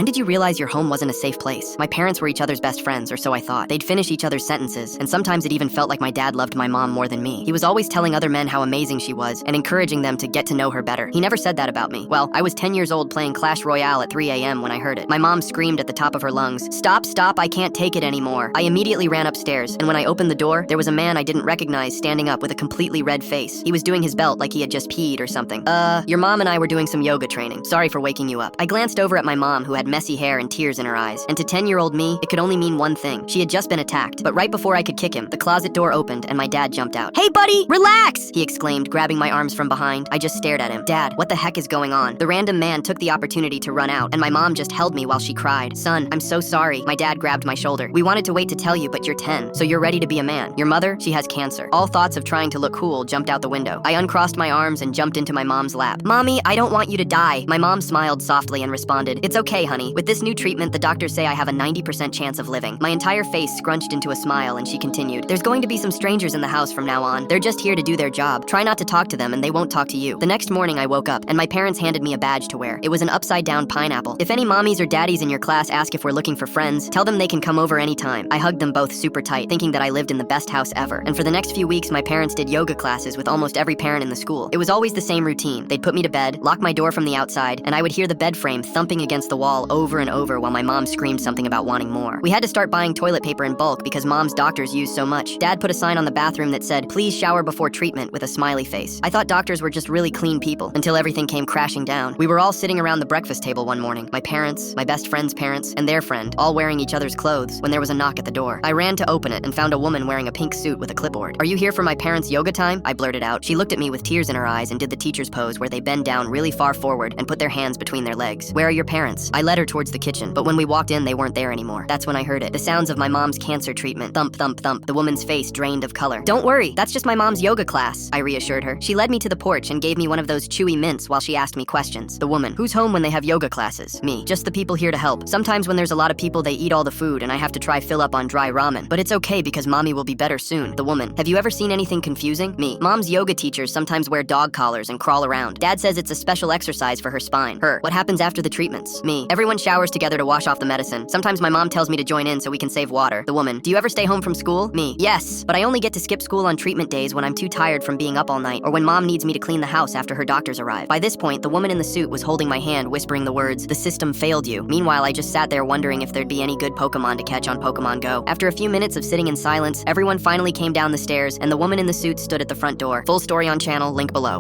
When did you realize your home wasn't a safe place? My parents were each other's best friends, or so I thought. They'd finish each other's sentences, and sometimes it even felt like my dad loved my mom more than me. He was always telling other men how amazing she was, and encouraging them to get to know her better. He never said that about me. Well, I was 10 years old playing Clash Royale at 3 a.m. when I heard it. My mom screamed at the top of her lungs, "Stop, stop, I can't take it anymore." I immediately ran upstairs, and when I opened the door, there was a man I didn't recognize standing up with a completely red face. He was doing his belt like he had just peed or something. Your mom and I were doing some yoga training. Sorry for waking you up." I glanced over at my mom, who had messy hair and tears in her eyes, and to 10-year-old me, it could only mean one thing. She had just been attacked. But right before I could kick him, the closet door opened and my dad jumped out. "Hey buddy, relax!" he exclaimed, grabbing my arms from behind. I just stared at him. "Dad, what the heck is going on?" The random man took the opportunity to run out, and my mom just held me while she cried. "Son, I'm so sorry." My dad grabbed my shoulder. "We wanted to wait to tell you, but you're 10, so you're ready to be a man. Your mother, she has cancer." All thoughts of trying to look cool jumped out the window. I uncrossed my arms and jumped into my mom's lap. "Mommy, I don't want you to die." My mom smiled softly and responded, "It's okay, honey. With this new treatment, the doctors say I have a 90% chance of living." My entire face scrunched into a smile, and she continued, "There's going to be some strangers in the house from now on. They're just here to do their job. Try not to talk to them, and they won't talk to you." The next morning, I woke up, and my parents handed me a badge to wear. It was an upside-down pineapple. "If any mommies or daddies in your class ask if we're looking for friends, tell them they can come over anytime." I hugged them both super tight, thinking that I lived in the best house ever. And for the next few weeks, my parents did yoga classes with almost every parent in the school. It was always the same routine. They'd put me to bed, lock my door from the outside, and I would hear the bed frame thumping against the wall over and over while my mom screamed something about wanting more. We had to start buying toilet paper in bulk because mom's doctors used so much. Dad put a sign on the bathroom that said, "Please shower before treatment," with a smiley face. I thought doctors were just really clean people until everything came crashing down. We were all sitting around the breakfast table one morning. My parents, my best friend's parents, and their friend, all wearing each other's clothes, when there was a knock at the door. I ran to open it and found a woman wearing a pink suit with a clipboard. "Are you here for my parents' yoga time?" I blurted out. She looked at me with tears in her eyes and did the teacher's pose where they bend down really far forward and put their hands between their legs. "Where are your parents?" I led her towards the kitchen, but when we walked in, they weren't there anymore. That's when I heard it. The sounds of my mom's cancer treatment. Thump, thump, thump. The woman's face drained of color. "Don't worry, that's just my mom's yoga class," I reassured her. She led me to the porch and gave me one of those chewy mints while she asked me questions. The woman: "Who's home when they have yoga classes?" Me: "Just the people here to help. Sometimes when there's a lot of people, they eat all the food and I have to try fill up on dry ramen. But it's okay because mommy will be better soon." The woman: "Have you ever seen anything confusing?" Me: "Mom's yoga teachers sometimes wear dog collars and crawl around. Dad says it's a special exercise for her spine." Her: "What happens after the treatments?" Me: "Everyone showers together to wash off the medicine. Sometimes my mom tells me to join in so we can save water." The woman: "Do you ever stay home from school?" Me: "Yes, but I only get to skip school on treatment days when I'm too tired from being up all night or when mom needs me to clean the house after her doctors arrive." By this point, the woman in the suit was holding my hand, whispering the words, "The system failed you." Meanwhile, I just sat there wondering if there'd be any good Pokemon to catch on Pokemon Go. After a few minutes of sitting in silence, everyone finally came down the stairs and the woman in the suit stood at the front door. Full story on channel, link below.